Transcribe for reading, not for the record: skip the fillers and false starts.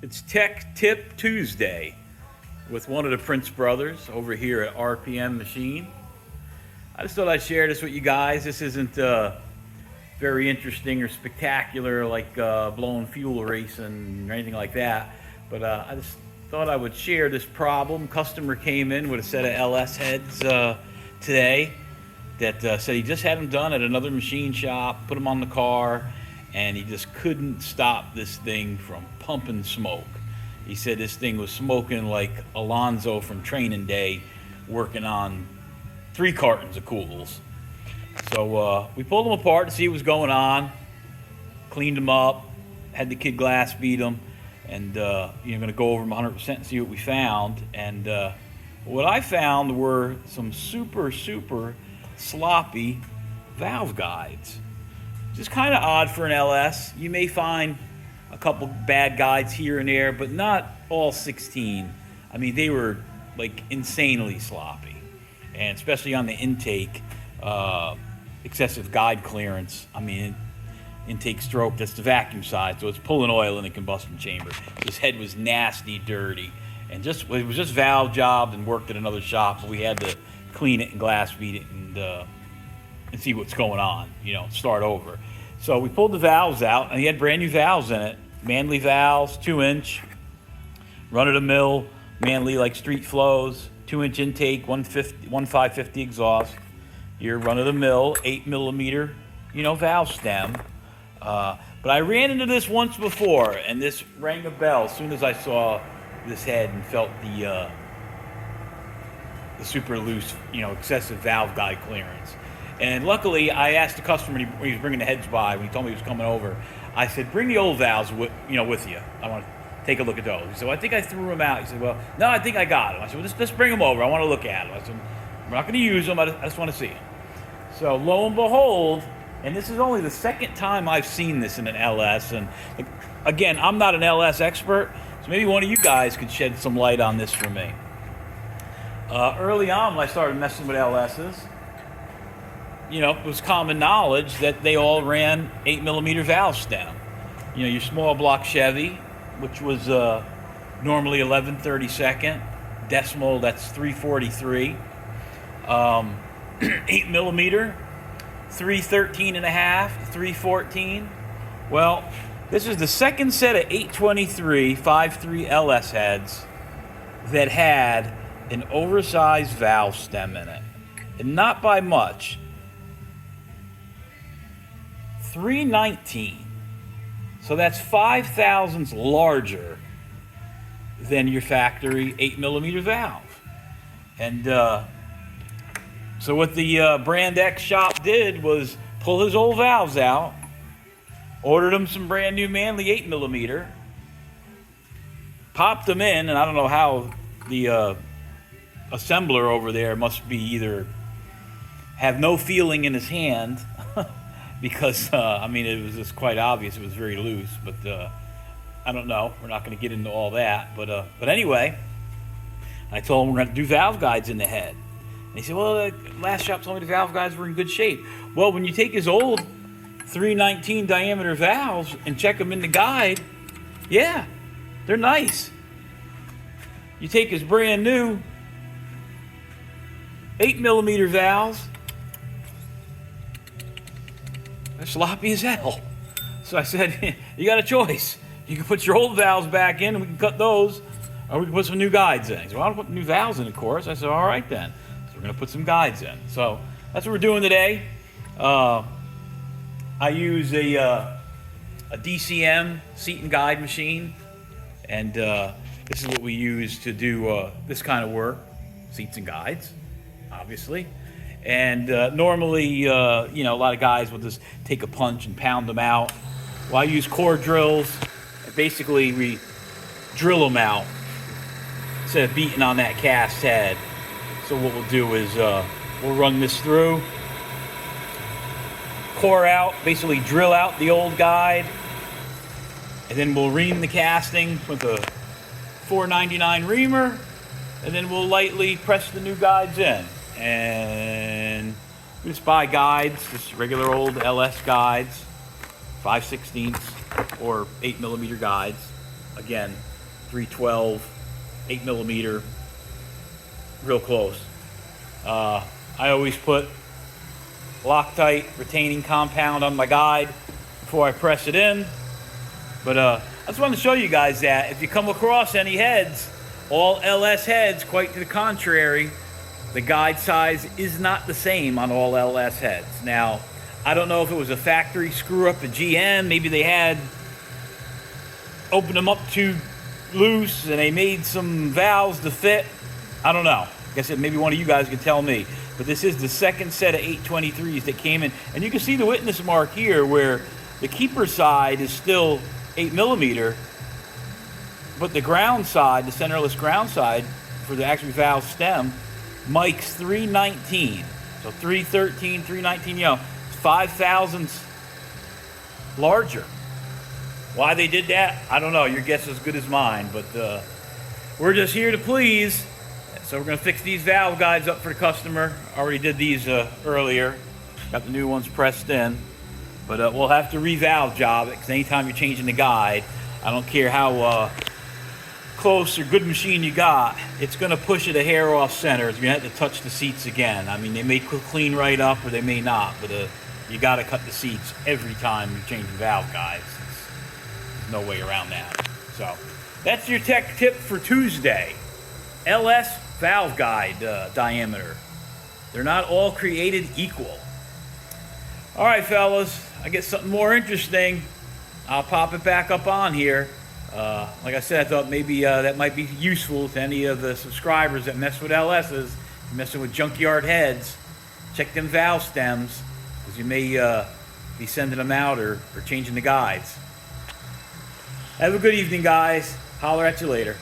It's Tech Tip Tuesday with one of the Prince brothers over here at RPM Machine. I just thought I'd share this with you guys. This isn't very interesting or spectacular like blowing fuel racing or anything like that, but I just thought I would share this problem. Customer came in with a set of LS heads today that said he just had them done at another machine shop, put them on the car, and he just couldn't stop this thing from pumping smoke. He said this thing was smoking like Alonzo from training day working on 3 cartons of Cools. So we pulled them apart to see what was going on, cleaned them up, had the kid glass beat them, and going to go over them 100% and see what we found. And what I found were some super sloppy valve guides. Just kind of odd for an LS. You may find a couple bad guides here and there, but not all 16. I mean, they were like insanely sloppy, and especially on the intake, excessive guide clearance. I mean, intake stroke, that's the vacuum side, so it's pulling oil in the combustion chamber. This head was nasty, dirty, and it was just valve jobbed and worked at another shop, so we had to clean it and glass beat it and see what's going on, start over. So we pulled the valves out, and he had brand new valves in it. Manly valves, 2-inch, run-of-the-mill, Manly like street flows, 2-inch intake, 1550 exhaust. Your run-of-the-mill, 8mm, valve stem. But I ran into this once before, and this rang a bell as soon as I saw this head and felt the super loose, excessive valve guide clearance. And luckily, I asked the customer when he was bringing the heads by, when he told me he was coming over, I said, bring the old valves with you. I want to take a look at those. He said, well, I think I threw them out. He said, well, no, I think I got them. I said, well, just bring them over. I want to look at them. I said, we're not going to use them. I just want to see them. So lo and behold, and this is only the second time I've seen this in an LS. And again, I'm not an LS expert, so maybe one of you guys could shed some light on this for me. Early on, when I started messing with LSs, it was common knowledge that they all ran 8mm valve stem. Your small block Chevy, which was normally 11/32, decimal, that's 343. 8mm, 313.5, 314. Well, this is the second set of 823 5.3 LS heads that had an oversized valve stem in it, and not by much. 319. So that's 5 thousandths larger than your factory 8mm valve. And so what the Brand X shop did was pull his old valves out, ordered him some brand new Manly 8mm, popped them in, and I don't know how the assembler over there must be either have no feeling in his hand because, it was just quite obvious it was very loose, but I don't know. We're not going to get into all that. But anyway, I told him we're going to do valve guides in the head. And he said, well, the last shop told me the valve guides were in good shape. Well, when you take his old 319 diameter valves and check them in the guide, yeah, they're nice. You take his brand new 8mm valves, they're sloppy as hell. So I said, you got a choice. You can put your old valves back in and we can cut those, or we can put some new guides in. He said, well, I don't put new valves in, of course. I said, all right then. So we're going to put some guides in. So that's what we're doing today. I use a DCM seat and guide machine, and this is what we use to do this kind of work, seats and guides, obviously. And normally, a lot of guys will just take a punch and pound them out. Well, I use core drills. Basically, we drill them out instead of beating on that cast head. So what we'll do is we'll run this through, core out, basically drill out the old guide, and then we'll ream the casting with a 499 reamer, and then we'll lightly press the new guides in. And we just buy guides, just regular old LS guides, 5/16 or 8mm guides. Again, 312, 8mm, real close. I always put Loctite retaining compound on my guide before I press it in. But I just wanted to show you guys that if you come across any heads, all LS heads, quite to the contrary, the guide size is not the same on all LS heads. Now, I don't know if it was a factory screw up at GM. Maybe they had opened them up too loose and they made some valves to fit. I don't know. I guess maybe one of you guys could tell me. But this is the second set of 823s that came in. And you can see the witness mark here where the keeper side is still 8mm, but the ground side, the centerless ground side for the actual valve stem, Mike's 319. So 313, 319, 5 thousandths larger. Why they did that, I don't know. Your guess is as good as mine, but we're just here to please. So we're going to fix these valve guides up for the customer. Already did these earlier. Got the new ones pressed in. But we'll have to revalve job it, because anytime you're changing the guide, I don't care how close or good machine you got, it's going to push it a hair off center. You're going to have to touch the seats again. I mean, they may clean right up or they may not, but you got to cut the seats every time you're changing valve guides. There's no way around that. So that's your tech tip for Tuesday. LS valve guide diameter. They're not all created equal. All right, fellas, I get something more interesting. I'll pop it back up on here. Like I said, I thought maybe that might be useful to any of the subscribers that mess with LSs, messing with junkyard heads. Check them valve stems, because you may be sending them out or changing the guides. Have a good evening, guys. Holler at you later.